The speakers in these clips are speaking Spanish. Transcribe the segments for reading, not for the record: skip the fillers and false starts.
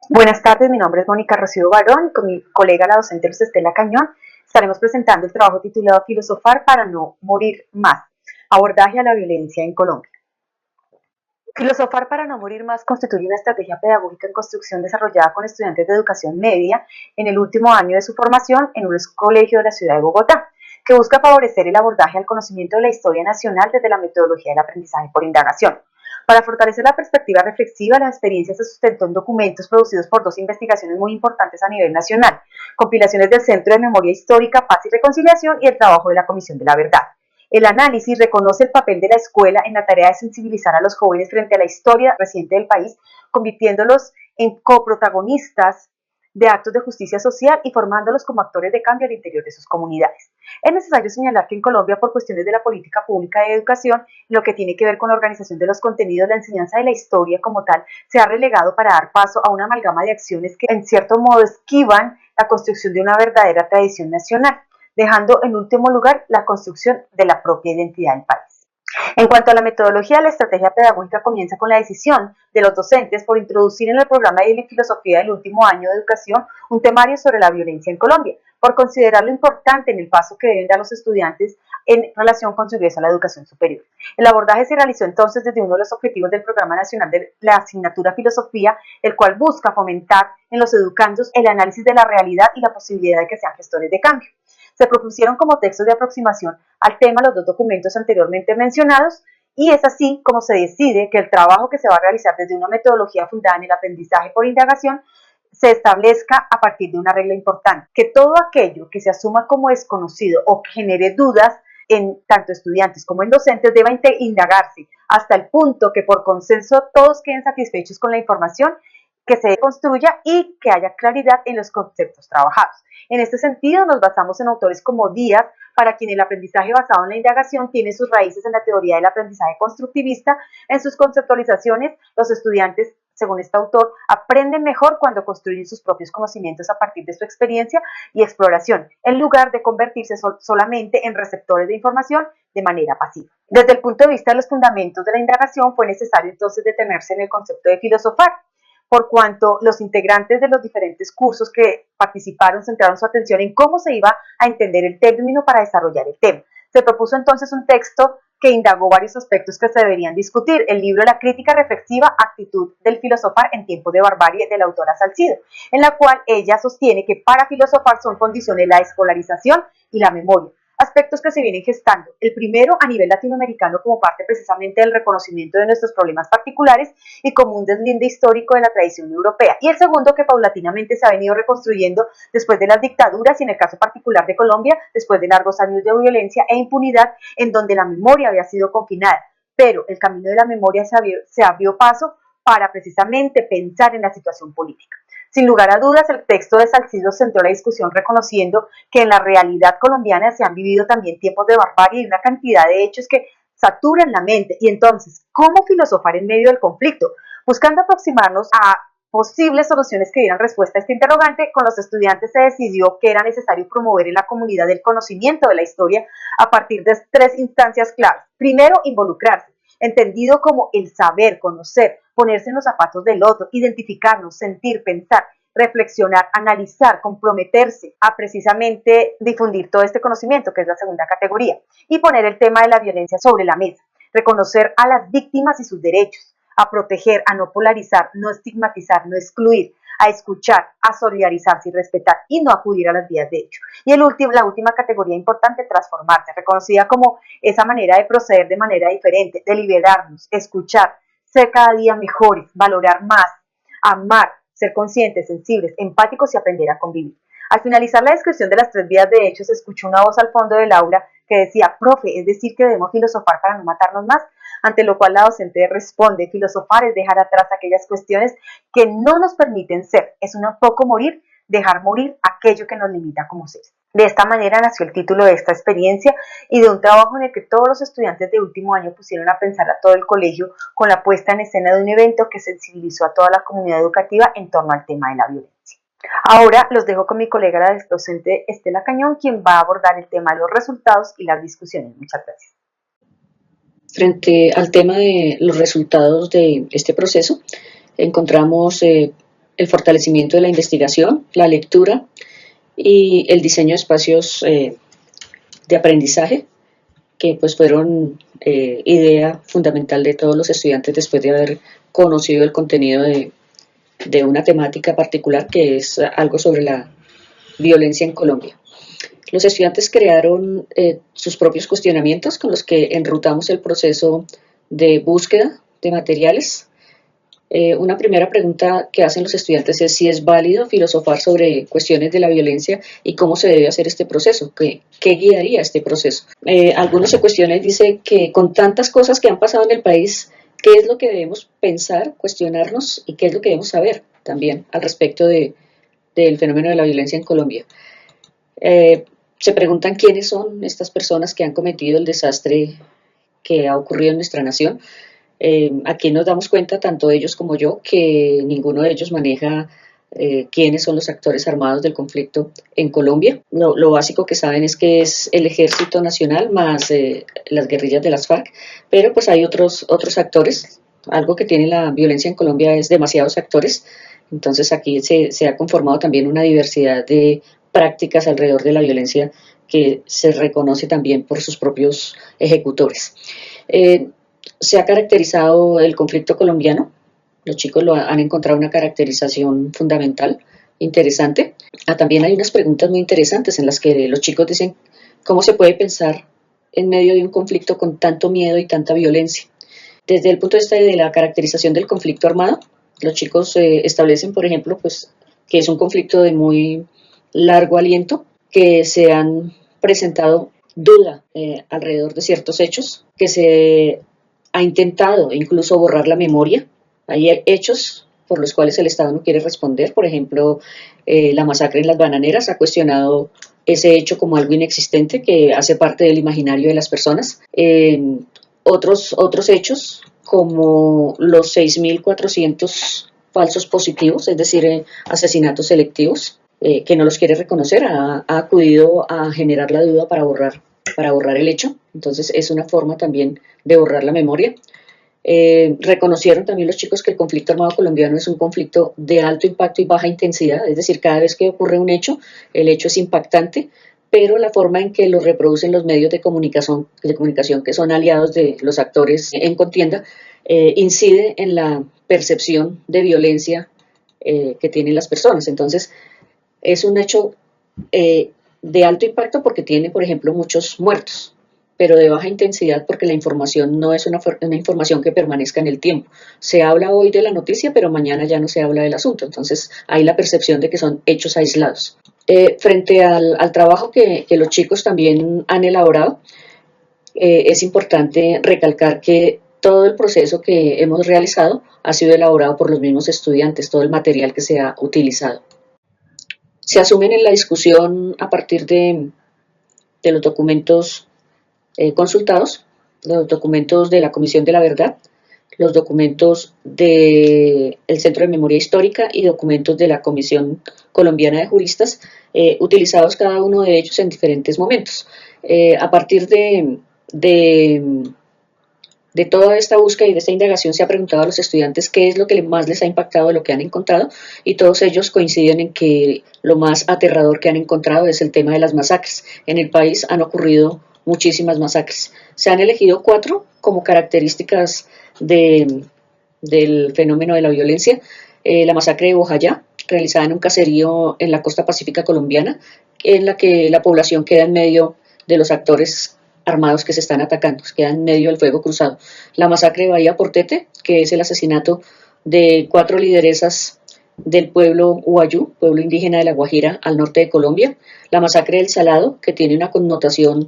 Buenas tardes, mi nombre es Mónica Rocío Barón y con mi colega la docente Luz Estela Cañón estaremos presentando el trabajo titulado Filosofar para no morir más, abordaje a la violencia en Colombia. Filosofar para no morir más constituye una estrategia pedagógica en construcción desarrollada con estudiantes de educación media en el último año de su formación en un colegio de la ciudad de Bogotá, que busca favorecer el abordaje al conocimiento de la historia nacional desde la metodología del aprendizaje por indagación. Para fortalecer la perspectiva reflexiva, la experiencia se sustentó en documentos producidos por dos investigaciones muy importantes a nivel nacional, compilaciones del Centro de Memoria Histórica, Paz y Reconciliación y el trabajo de la Comisión de la Verdad. El análisis reconoce el papel de la escuela en la tarea de sensibilizar a los jóvenes frente a la historia reciente del país, convirtiéndolos en coprotagonistas de actos de justicia social y formándolos como actores de cambio al interior de sus comunidades. Es necesario señalar que en Colombia, por cuestiones de la política pública de educación, lo que tiene que ver con la organización de los contenidos, la enseñanza de la historia como tal, se ha relegado para dar paso a una amalgama de acciones que en cierto modo esquivan la construcción de una verdadera tradición nacional, dejando en último lugar la construcción de la propia identidad del país. En cuanto a la metodología, la estrategia pedagógica comienza con la decisión de los docentes por introducir en el programa de filosofía del último año de educación un temario sobre la violencia en Colombia, por considerarlo importante en el paso que deben dar los estudiantes en relación con su ingreso a la educación superior. El abordaje se realizó entonces desde uno de los objetivos del Programa Nacional de la Asignatura Filosofía, el cual busca fomentar en los educandos el análisis de la realidad y la posibilidad de que sean gestores de cambio. Se propusieron como textos de aproximación al tema los dos documentos anteriormente mencionados y es así como se decide que el trabajo que se va a realizar desde una metodología fundada en el aprendizaje por indagación se establezca a partir de una regla importante, que todo aquello que se asuma como desconocido o que genere dudas en tanto estudiantes como en docentes deba indagarse hasta el punto que por consenso todos queden satisfechos con la información que se construya y que haya claridad en los conceptos trabajados. En este sentido, nos basamos en autores como Díaz, para quien el aprendizaje basado en la indagación tiene sus raíces en la teoría del aprendizaje constructivista. En sus conceptualizaciones, los estudiantes, según este autor, aprenden mejor cuando construyen sus propios conocimientos a partir de su experiencia y exploración, en lugar de convertirse solamente en receptores de información de manera pasiva. Desde el punto de vista de los fundamentos de la indagación, fue necesario entonces detenerse en el concepto de filosofar, por cuanto los integrantes de los diferentes cursos que participaron centraron su atención en cómo se iba a entender el término para desarrollar el tema. Se propuso entonces un texto que indagó varios aspectos que se deberían discutir. El libro La crítica reflexiva, actitud del filosofar en tiempos de barbarie, de la autora Salcido, en la cual ella sostiene que para filosofar son condiciones la escolarización y la memoria, aspectos que se vienen gestando. El primero a nivel latinoamericano como parte precisamente del reconocimiento de nuestros problemas particulares y como un deslinde histórico de la tradición europea. Y el segundo que paulatinamente se ha venido reconstruyendo después de las dictaduras y en el caso particular de Colombia, después de largos años de violencia e impunidad en donde la memoria había sido confinada. Pero el camino de la memoria se abrió paso para precisamente pensar en la situación política. Sin lugar a dudas, el texto de Salcido centró la discusión reconociendo que en la realidad colombiana se han vivido también tiempos de barbarie y una cantidad de hechos que saturan la mente. Y entonces, ¿cómo filosofar en medio del conflicto? Buscando aproximarnos a posibles soluciones que dieran respuesta a este interrogante, con los estudiantes se decidió que era necesario promover en la comunidad el conocimiento de la historia a partir de tres instancias claves. Primero, involucrarse, entendido como el saber, conocer, ponerse en los zapatos del otro, identificarnos, sentir, pensar, reflexionar, analizar, comprometerse a precisamente difundir todo este conocimiento, que es la segunda categoría, y poner el tema de la violencia sobre la mesa, reconocer a las víctimas y sus derechos, a proteger, a no polarizar, no estigmatizar, no excluir, a escuchar, a solidarizarse y respetar y no acudir a las vías de hecho. Y la última categoría importante, transformarse, reconocida como esa manera de proceder de manera diferente, de liberarnos, escuchar, ser cada día mejores, valorar más, amar, ser conscientes, sensibles, empáticos y aprender a convivir. Al finalizar la descripción de las tres vías de hecho, se escuchó una voz al fondo del aula que decía: profe, es decir que debemos filosofar para no matarnos más, ante lo cual la docente responde: filosofar es dejar atrás aquellas cuestiones que no nos permiten ser, es un poco morir, dejar morir aquello que nos limita como seres. De esta manera nació el título de esta experiencia y de un trabajo en el que todos los estudiantes de último año pusieron a pensar a todo el colegio con la puesta en escena de un evento que sensibilizó a toda la comunidad educativa en torno al tema de la violencia. Ahora los dejo con mi colega la docente Estela Cañón, quien va a abordar el tema de los resultados y las discusiones. Muchas gracias. Frente al tema de los resultados de este proceso, encontramos el fortalecimiento de la investigación, la lectura y el diseño de espacios de aprendizaje que pues fueron idea fundamental de todos los estudiantes después de haber conocido el contenido de una temática particular que es algo sobre la violencia en Colombia. Los estudiantes crearon sus propios cuestionamientos con los que enrutamos el proceso de búsqueda de materiales. Una primera pregunta que hacen los estudiantes es si es válido filosofar sobre cuestiones de la violencia y cómo se debe hacer este proceso, qué guiaría este proceso. Algunos se cuestionan y dicen que con tantas cosas que han pasado en el país, ¿qué es lo que debemos pensar, cuestionarnos y qué es lo que debemos saber también al respecto del fenómeno de la violencia en Colombia? Se preguntan quiénes son estas personas que han cometido el desastre que ha ocurrido en nuestra nación. Aquí nos damos cuenta, tanto ellos como yo, que ninguno de ellos maneja quiénes son los actores armados del conflicto en Colombia. Lo básico que saben es que es el Ejército Nacional más las guerrillas de las FARC, pero pues hay otros actores. Algo que tiene la violencia en Colombia es demasiados actores, entonces aquí se ha conformado también una diversidad de prácticas alrededor de la violencia que se reconoce también por sus propios ejecutores. Se ha caracterizado el conflicto colombiano, los chicos han encontrado una caracterización fundamental, interesante. También hay unas preguntas muy interesantes en las que los chicos dicen cómo se puede pensar en medio de un conflicto con tanto miedo y tanta violencia. Desde el punto de vista de la caracterización del conflicto armado, los chicos establecen, por ejemplo, pues, que es un conflicto de muy largo aliento, que se han presentado duda alrededor de ciertos hechos, que se ha intentado incluso borrar la memoria. Hay hechos por los cuales el Estado no quiere responder, por ejemplo, la masacre en las bananeras ha cuestionado ese hecho como algo inexistente que hace parte del imaginario de las personas. Otros hechos como los 6.400 falsos positivos, es decir, asesinatos selectivos, que no los quiere reconocer, ha acudido a generar la duda para borrar el hecho. Entonces es una forma también de borrar la memoria. Reconocieron también los chicos que el conflicto armado colombiano es un conflicto de alto impacto y baja intensidad, es decir, cada vez que ocurre un hecho, el hecho es impactante, pero la forma en que lo reproducen los medios de comunicación que son aliados de los actores en contienda, incide en la percepción de violencia que tienen las personas. Entonces, es un hecho de alto impacto porque tiene, por ejemplo, muchos muertos, pero de baja intensidad porque la información no es una información que permanezca en el tiempo. Se habla hoy de la noticia, pero mañana ya no se habla del asunto. Entonces, hay la percepción de que son hechos aislados. Frente al trabajo que los chicos también han elaborado, es importante recalcar que todo el proceso que hemos realizado ha sido elaborado por los mismos estudiantes, todo el material que se ha utilizado. Se asumen en la discusión a partir de los documentos consultados, los documentos de la Comisión de la Verdad, los documentos del Centro de Memoria Histórica y documentos de la Comisión Colombiana de Juristas, utilizados cada uno de ellos en diferentes momentos. A partir de toda esta búsqueda y de esta indagación se ha preguntado a los estudiantes qué es lo que más les ha impactado de lo que han encontrado, y todos ellos coinciden en que lo más aterrador que han encontrado es el tema de las masacres. En el país han ocurrido muchísimas masacres. Se han elegido 4 como características del fenómeno de la violencia. La masacre de Bojayá, realizada en un caserío en la costa pacífica colombiana, en la que la población queda en medio de los actores armados que se están atacando, queda en medio del fuego cruzado. La masacre de Bahía Portete, que es el asesinato de 4 lideresas del pueblo Uayú, pueblo indígena de La Guajira, al norte de Colombia. La masacre del Salado, que tiene una connotación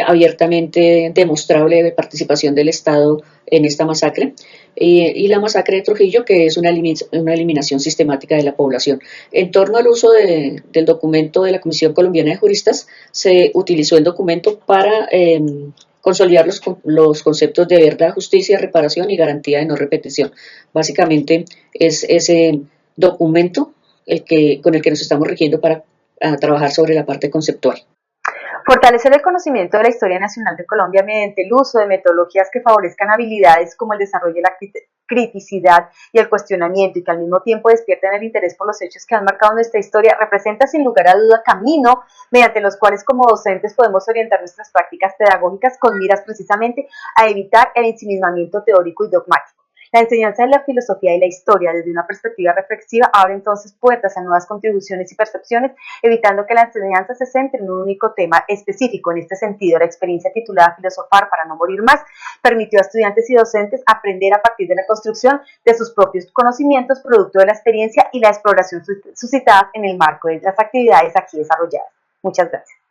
abiertamente demostrable de participación del Estado en esta masacre. Y la masacre de Trujillo, que es una eliminación sistemática de la población. En torno al uso del documento de la Comisión Colombiana de Juristas, se utilizó el documento para consolidar los conceptos de verdad, justicia, reparación y garantía de no repetición. Básicamente es ese documento con el que nos estamos rigiendo para trabajar sobre la parte conceptual. Fortalecer el conocimiento de la historia nacional de Colombia mediante el uso de metodologías que favorezcan habilidades como el desarrollo criticidad y el cuestionamiento, y que al mismo tiempo despierten el interés por los hechos que han marcado nuestra historia, representa sin lugar a duda camino mediante los cuales como docentes podemos orientar nuestras prácticas pedagógicas con miras precisamente a evitar el ensimismamiento teórico y dogmático. La enseñanza de la filosofía y la historia desde una perspectiva reflexiva abre entonces puertas a nuevas contribuciones y percepciones, evitando que la enseñanza se centre en un único tema específico. En este sentido, la experiencia titulada Filosofar para no morir más permitió a estudiantes y docentes aprender a partir de la construcción de sus propios conocimientos, producto de la experiencia y la exploración suscitadas en el marco de las actividades aquí desarrolladas. Muchas gracias.